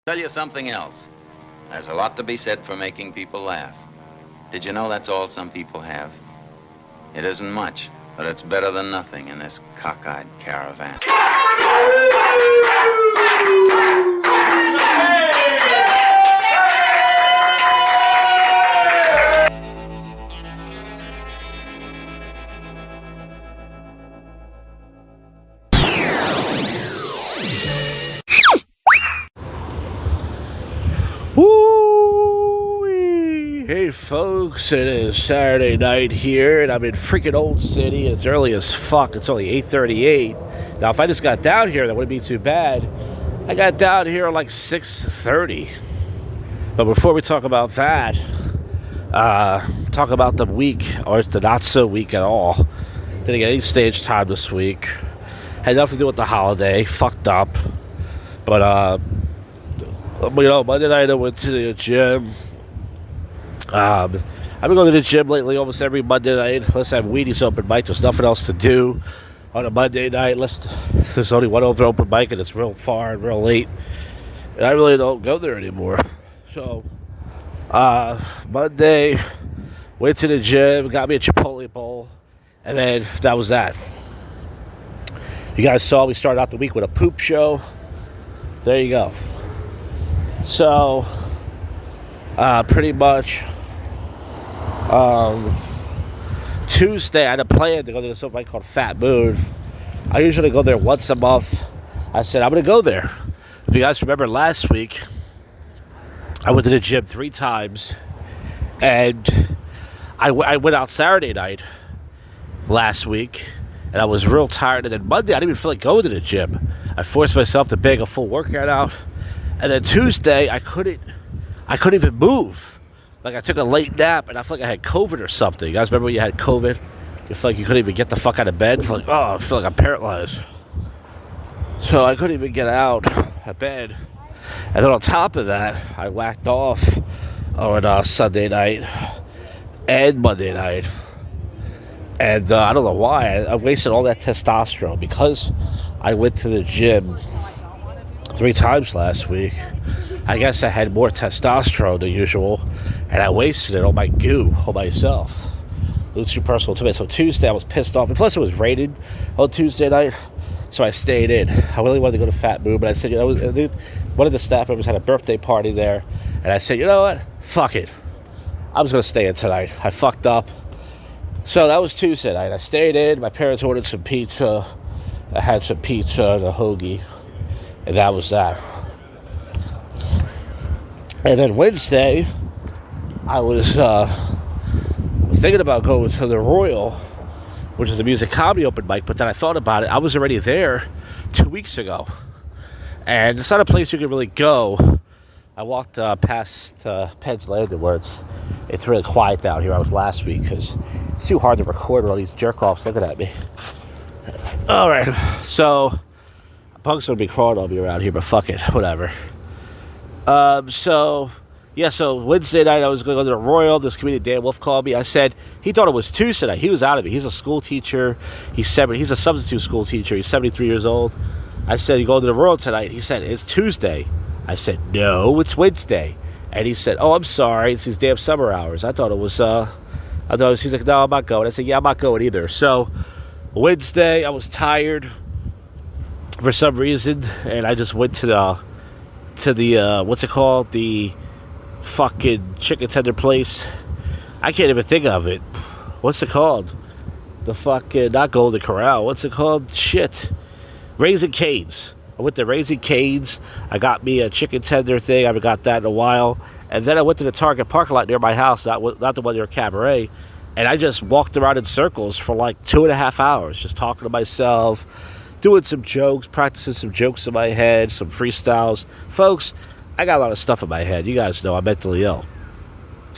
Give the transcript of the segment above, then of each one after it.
Tell you something else. There's a lot to be said for making people laugh. Did you know that's all some people have? It isn't much, but it's better than nothing in this cockeyed caravan. Woo! Hey folks, it is Saturday night here, and I'm in freaking Old City. It's early as fuck. It's only 8:38. Now, if I just got down here, that wouldn't be too bad. I got down here at like 6:30. But before we talk about that, talk about the week, or the not so week at all. Didn't get any stage time this week. Had nothing to do with the holiday. Fucked up. But Monday night I went to the gym. I've been going to the gym lately almost every Monday night. Unless I have Wheaties open mic, there's nothing else to do on a Monday night. Unless there's only one open mic and it's real far and real late. And I really don't go there anymore. So, Monday, went to the gym, got me a Chipotle bowl, and then that was that. You guys saw we started out the week with a poop show. There you go. So, pretty much, Tuesday I had a plan to go to something called Fat Moon. I usually go there once a month. I said, I'm going to go there. If you guys remember last week, I went to the gym 3 times, and I went out Saturday night last week, and I was real tired, and then Monday I didn't even feel like going to the gym. I forced myself to bang a full workout out. And then Tuesday, I couldn't even move. Like, I took a late nap, and I felt like I had COVID or something. You guys remember when you had COVID? You feel like you couldn't even get the fuck out of bed? Like, oh, I feel like I'm paralyzed. So I couldn't even get out of bed. And then on top of that, I whacked off on Sunday night and Monday night. And I don't know why. I wasted all that testosterone because I went to the gym 3 times last week. I guess I had more testosterone than usual, and I wasted it on my goo, on myself. It was too personal to me. So Tuesday I was pissed off, and plus it was raining on Tuesday night, so I stayed in. I really wanted to go to Fat Moon, but I said, one of the staff members had a birthday party there, and I said, you know what? Fuck it. I'm just going to stay in tonight. I fucked up. So that was Tuesday night. I stayed in. My parents ordered some pizza. I had some pizza and a hoagie. And that was that. And then Wednesday, I was thinking about going to the Royal, which is a music comedy open mic, but then I thought about it. I was already there 2 weeks ago. And it's not a place you can really go. I walked past Penn's Landing where it's really quiet down here. I was last week because it's too hard to record with all these jerk-offs looking at me. All right, so punks gonna be crawling on me around here, but fuck it, whatever. So Wednesday night I was going to go to the Royal. This comedian Dan Wolf called me. I said he thought it was Tuesday night. He was out of it. He's a school teacher. He's a substitute school teacher. He's 73 years old. I said, you go to the Royal tonight? He said, it's Tuesday. I said, no, it's Wednesday. And he said, oh, I'm sorry, it's these damn summer hours. I thought it was he's like, no, I'm not going. I said, yeah, I'm not going either. So Wednesday I was tired for some reason, and I just went to the what's it called? The fucking chicken tender place. I can't even think of it. What's it called? The fucking, not Golden Corral. What's it called? Shit. Raising Cane's. I went to Raising Cane's. I got me a chicken tender thing. I haven't got that in a while. And then I went to the Target parking lot near my house, not the one near Cabaret. And I just walked around in circles for like 2.5 hours, just talking to myself, doing some jokes, practicing some jokes in my head, some freestyles. Folks, I got a lot of stuff in my head. You guys know I'm mentally ill.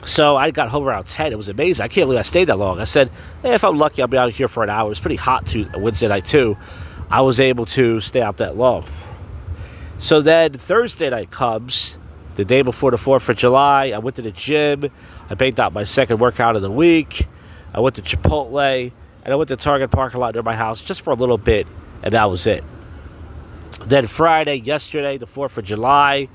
So I got home around 10. It was amazing. I can't believe I stayed that long. I said, hey, if I'm lucky, I'll be out here for an hour. It's pretty hot Wednesday night, too. I was able to stay out that long. So then Thursday night comes, the day before the 4th of July. I went to the gym. I banged out my second workout of the week. I went to Chipotle. And I went to Target parking lot near my house just for a little bit. And that was it. Then Friday, yesterday, the 4th of July,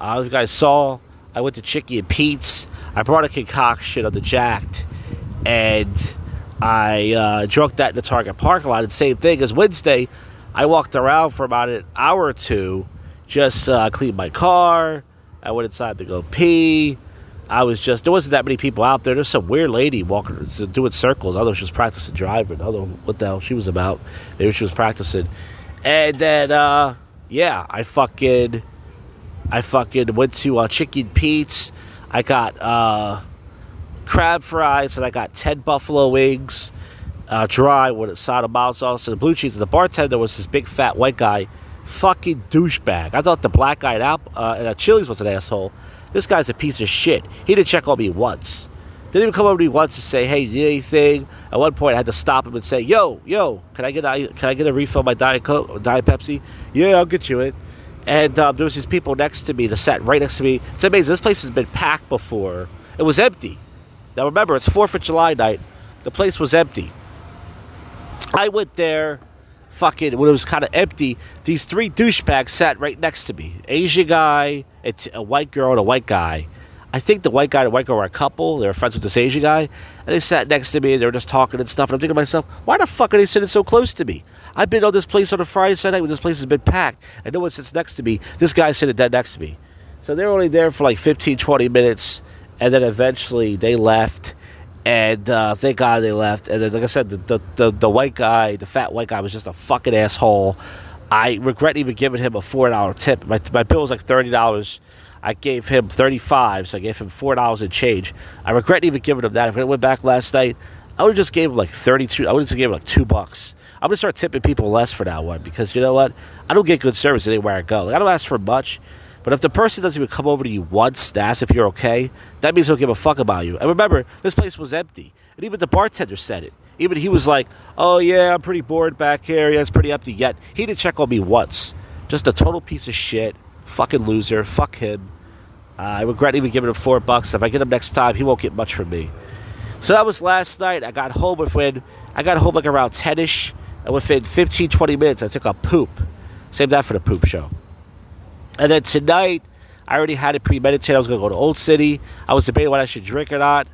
You guys saw, I went to Chicky and Pete's. I brought a concoction of the Jacked, and I drunk that in the Target parking lot. And same thing as Wednesday, I walked around for about an hour or two, just cleaned my car. I went inside to go pee. There wasn't that many people out there. There's some weird lady walking, doing circles. I don't know if she was practicing driving. I don't know what the hell she was about. Maybe she was practicing. And then, I fucking went to Chicken Pete's. I got crab fries, and I got 10 buffalo wings, dry with a side of mild sauce and blue cheese. And the bartender was this big fat white guy, fucking douchebag. I thought the black guy at Chili's was an asshole. This guy's a piece of shit. He didn't check on me once. Didn't even come over to me once to say, "Hey, you need anything?" At one point, I had to stop him and say, "Yo, can I get a refill of my Diet Coke, Diet Pepsi?" "Yeah, I'll get you it." And there was these people next to me that sat right next to me. It's amazing. This place has been packed before. It was empty. Now remember, it's 4th of July night. The place was empty. I went there, when it was kind of empty. These 3 douchebags sat right next to me. Asian guy, a white girl, and a white guy. I think the white guy and the white girl were a couple. They were friends with this Asian guy. And they sat next to me, and they were just talking and stuff. And I'm thinking to myself, why the fuck are they sitting so close to me? I've been on this place on a Friday, Saturday night when this place has been packed. And no one sits next to me. This guy's sitting dead next to me. So they were only there for like 15, 20 minutes. And then eventually they left. And thank God they left. And then, like I said, the white guy, the fat white guy, was just a fucking asshole. I regret even giving him a $4 tip. My bill was like $30. I gave him $35, so I gave him $4 and change. I regret even giving him that. If I went back last night, I would have just gave him like $32. I would have just gave him like $2. I'm gonna start tipping people less for that one, because you know what? I don't get good service anywhere I go. Like, I don't ask for much, but if the person doesn't even come over to you once to ask if you're okay, that means they don't give a fuck about you. And remember, this place was empty, and even the bartender said it. Even he was like, "Oh yeah, I'm pretty bored back here. Yeah, it's pretty empty." Yet he didn't check on me once. Just a total piece of shit. Fucking loser. Fuck him. I regret even giving him $4. If I get him next time, he won't get much from me. So that was last night. I got home like around 10ish, and within 15, 20 minutes, I took a poop. Save that for the poop show. And then tonight, I already had it premeditated. I was going to go to Old City. I was debating whether I should drink or not.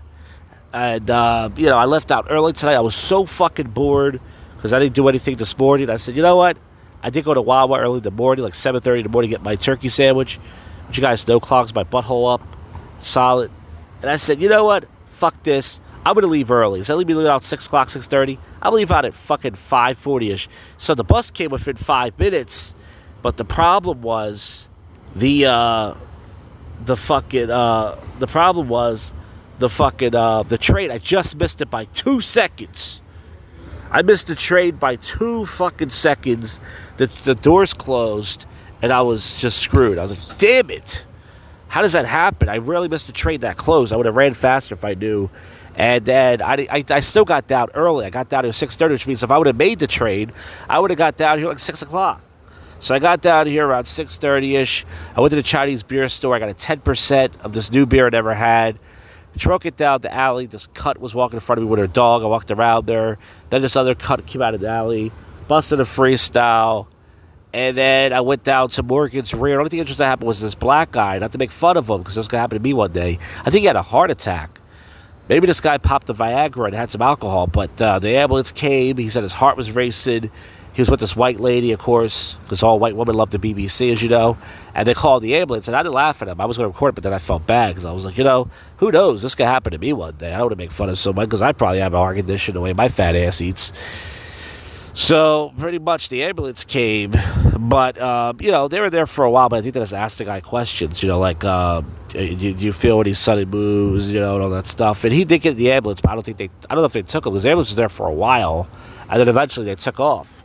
And, I left out early tonight. I was so fucking bored because I didn't do anything this morning. I said, you know what? I did go to Wawa early in the morning, like 7:30 in the morning, to get my turkey sandwich, which you guys know clogs my butthole up solid. And I said, you know what? Fuck this. I'm going to leave early. So I'll be leaving out 6 o'clock, 6:30. I'll leave out at fucking 5:40ish. So the bus came within 5 minutes. But the problem was the train. I just missed it by 2 seconds. I missed the train by 2 fucking seconds. The doors closed, and I was just screwed. I was like, damn it. How does that happen? I rarely missed a train that close. I would have ran faster if I knew. And then I still got down early. I got down here at 6:30, which means if I would have made the train, I would have got down here like 6 o'clock. So I got down here around 6:30ish. I went to the Chinese beer store. I got a 10% of this new beer I never had. Drunk it down the alley. This cut was walking in front of me with her dog. I walked around there. Then this other cut came out of the alley. Busted a freestyle. And then I went down to Morgan's rear. The only thing interesting that happened was this black guy. Not to make fun of him, because this guy happened to me one day. I think he had a heart attack. Maybe this guy popped the Viagra and had some alcohol. But the ambulance came. He said his heart was racing. He was with this white lady, of course, because all white women love the BBC, as you know. And they called the ambulance, and I didn't laugh at him. I was going to record it, but then I felt bad, because I was like, who knows? This could happen to me one day. I don't want to make fun of someone, because I probably have a heart condition the way my fat ass eats. So, pretty much, the ambulance came. But, they were there for a while, but I think they just asked the guy questions, like, do you feel when he suddenly moves, and all that stuff. And he did get in the ambulance, but I don't know if they took him, because the ambulance was there for a while, and then eventually they took off.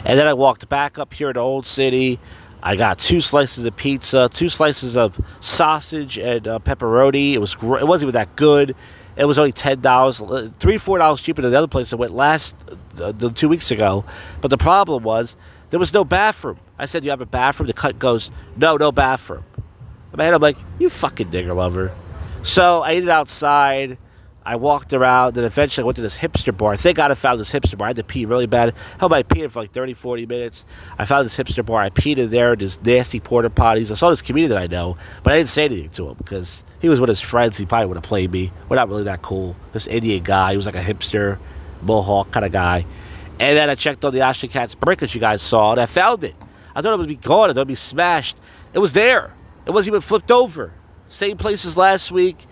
And then I walked back up here to Old City. I got 2 slices of pizza, 2 slices of sausage and pepperoni. It wasn't even that good. It was only $10, $3, $4 cheaper than the other place I went the 2 weeks ago. But the problem was there was no bathroom. I said, "You have a bathroom?" The cut goes, no bathroom. In my head, I'm like, you fucking nigger lover. So I ate it outside. I walked around, and eventually I went to this hipster bar. Thank God I found this hipster bar. I had to pee really bad. Held my pee for like 30, 40 minutes. I found this hipster bar. I peed in there, this nasty porta potties. I saw this comedian that I know, but I didn't say anything to him because he was with his friends. He probably would have played me. We're not really that cool. This Indian guy, he was like a hipster, mohawk kind of guy. And then I checked on the Ashley Cat's brick that you guys saw, and I found it. I thought it would be gone. I thought it would be smashed. It was there. It wasn't even flipped over. Same place as last week.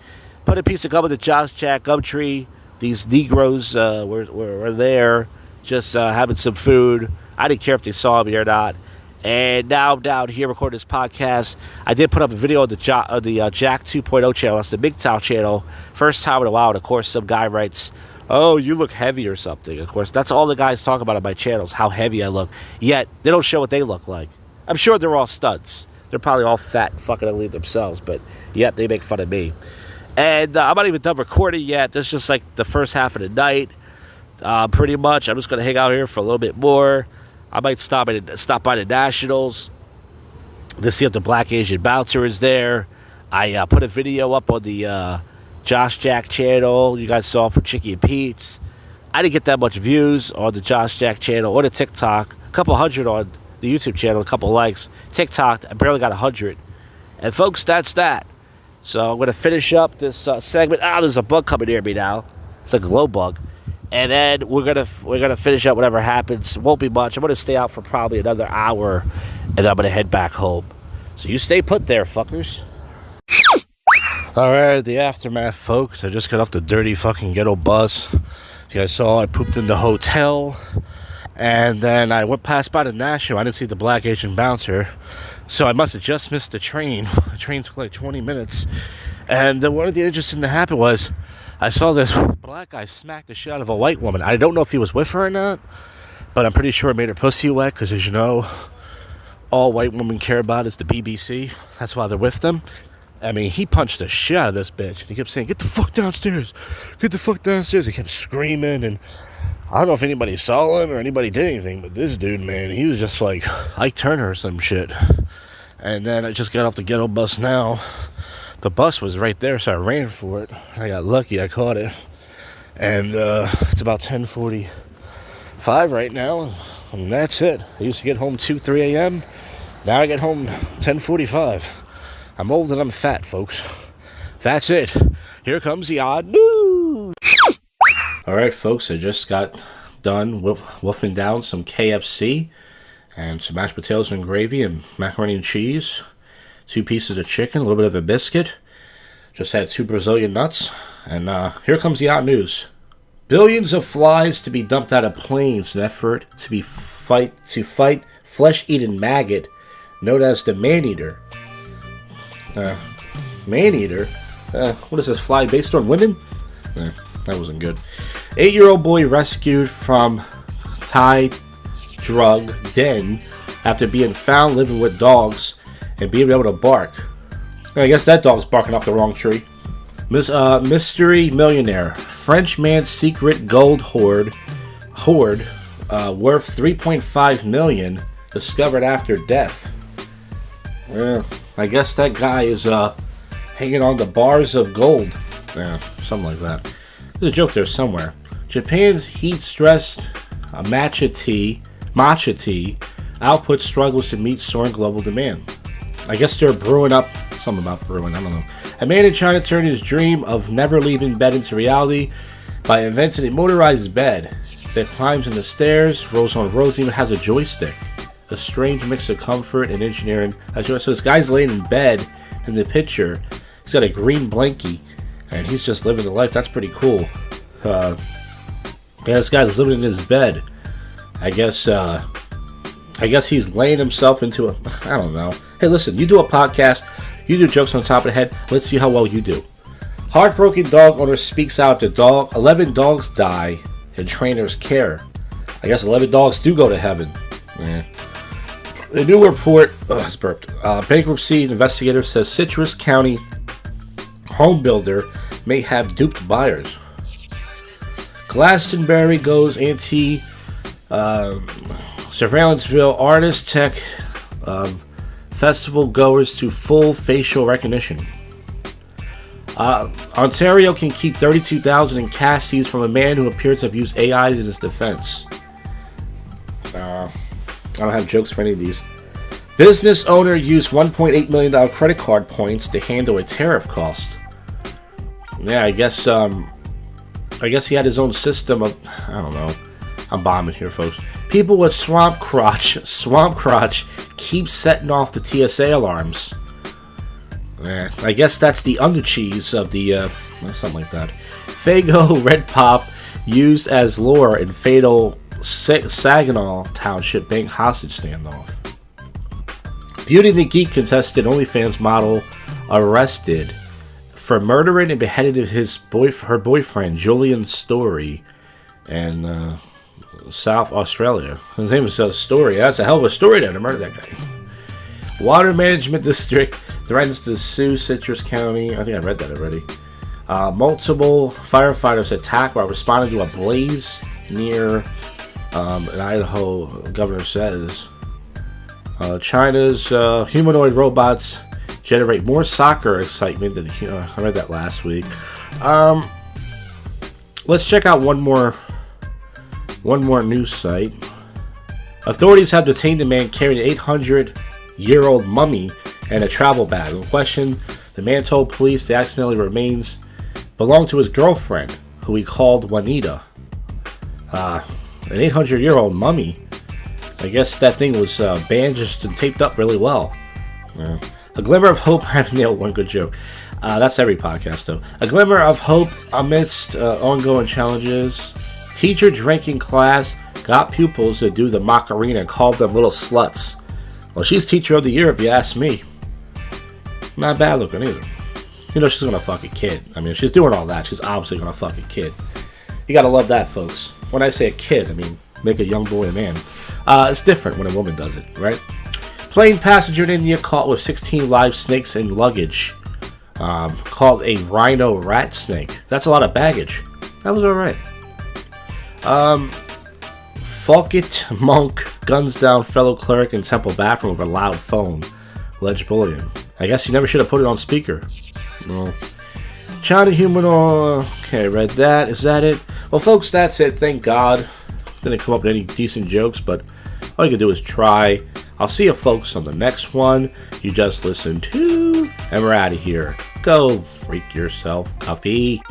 Put a piece of gum in the Josh Jack gum tree. These Negroes were there just having some food. I didn't care if they saw me or not. And now I'm down here recording this podcast. I did put up a video on the Jack 2.0 channel. That's the Big Towel channel. First time in a while. And of course, some guy writes, "Oh, you look heavy or something." Of course, that's all the guys talk about on my channels, how heavy I look. Yet, they don't show what they look like. I'm sure they're all studs. They're probably all fat and fucking ugly themselves. But yet, they make fun of me. And I'm not even done recording yet. This is just like the first half of the night, pretty much. I'm just going to hang out here for a little bit more. I might stop by the Nationals to see if the Black Asian Bouncer is there. I put a video up on the Josh Jack channel you guys saw for Chicky and Pete's. I didn't get that much views on the Josh Jack channel or the TikTok. A couple hundred on the YouTube channel, a couple likes. TikTok, I barely got 100. And folks, that's that. So I'm going to finish up this segment. There's a bug coming near me now. It's a glow bug. And then we're gonna finish up whatever happens. Won't be much. I'm going to stay out for probably another hour, and then I'm going to head back home. So you stay put there, fuckers. All right, the aftermath, folks. I just got off the dirty fucking ghetto bus. As you guys saw, I pooped in the hotel. And then I went past by the National. I didn't see the Black Asian Bouncer. So I must have just missed the train. The train took like 20 minutes. And one of the interesting that happened was I saw this black guy smack the shit out of a white woman. I don't know if he was with her or not, but I'm pretty sure it made her pussy wet because, as you know, all white women care about is the BBC. That's why they're with them. I mean, he punched the shit out of this bitch. And he kept saying, "Get the fuck downstairs. Get the fuck downstairs." He kept screaming, and I don't know if anybody saw him or anybody did anything, but this dude, man, he was just like Ike Turner or some shit. And then I just got off the ghetto bus now. The bus was right there, so I ran for it. I got lucky, I caught it. And it's about 10:45 right now, and that's it. I used to get home 2, 3 a.m. Now I get home 10:45. I'm old and I'm fat, folks. That's it. Here comes the odd news. Alright, folks, I just got done wolfing down some KFC and some mashed potatoes and gravy and macaroni and cheese, 2 pieces of chicken, a little bit of a biscuit. Just had 2 Brazilian nuts. And here comes the hot news. Billions of flies to be dumped out of planes in an effort to fight flesh-eating maggot known as the man-eater. Man-eater? What is this, fly based on women? That wasn't good. 8-year-old boy rescued from Thai drug den after being found living with dogs and being able to bark. I guess that dog's barking up the wrong tree. Mystery millionaire. French man's secret gold hoard worth $3.5 million discovered after death. I guess that guy is hanging on the bars of gold. Something like that. There's a joke there somewhere. Japan's heat-stressed matcha tea output struggles to meet soaring global demand. I guess they're brewing up something about brewing. I don't know. A man in China turned his dream of never leaving bed into reality by inventing a motorized bed that climbs in the stairs, rolls on roads, even has a joystick. A strange mix of comfort and engineering. So this guy's laying in bed in the picture. He's got a green blankie, and he's just living the life. That's pretty cool. This guy's living in his bed. I guess he's laying himself into I don't know. Hey, listen, you do a podcast, you do jokes on top of the head. Let's see how well you do. Heartbroken dog owner speaks out to dog. 11 dogs die in trainer's care. I guess 11 dogs do go to heaven. The new report, bankruptcy investigator says Citrus County home builder may have duped buyers. Glastonbury goes anti-surveillanceville artist tech festival goers to full facial recognition. Ontario can keep $32,000 in cash seized from a man who appears to have used AI in his defense. I don't have jokes for any of these. Business owner used $1.8 million credit card points to handle a tariff cost. Yeah, I guess he had his own system of, I don't know. I'm bombing here, folks. People with swamp crotch keep setting off the TSA alarms. Yeah, I guess that's the undercheese of the, something like that. Fago Red Pop used as lure in fatal Saginaw Township bank hostage standoff. Beauty and the Geek contested OnlyFans model arrested for murdering and beheading her boyfriend, Julian Story, in South Australia. His name is Story. That's a hell of a story there to murder that guy. Water Management District threatens to sue Citrus County. I think I read that already. Multiple firefighters attacked while responding to a blaze near an Idaho, governor says. China's humanoid robots generate more soccer excitement than I read that last week. Let's check out one more news site. Authorities have detained a man carrying an 800-year-old mummy and a travel bag. In question, the man told police the accidentally remains belonged to his girlfriend, who he called Juanita. An 800-year-old mummy. I guess that thing was bandaged and taped up really well. A glimmer of hope. I nailed one good joke. That's every podcast, though. A glimmer of hope amidst ongoing challenges. Teacher drinking class got pupils to do the Macarena and called them little sluts. Well, she's teacher of the year if you ask me. Not bad looking either. You know she's gonna fuck a kid. I mean, if she's doing all that, she's obviously gonna fuck a kid. You gotta love that, folks. When I say a kid, I mean make a young boy a man. It's different when a woman does it, right? Plane passenger in India caught with 16 live snakes in luggage. Called a rhino rat snake. That's a lot of baggage. That was alright. Falkit monk guns down fellow cleric in temple bathroom with a loud phone. Alleged bullying. I guess you never should have put it on speaker. No. China humanoid. Okay, read that. Is that it? Well, folks, that's it. Thank God. Didn't come up with any decent jokes, but all you can do is try. I'll see you folks on the next one you just listened to. And we're out of here. Go freak yourself, Cuffy.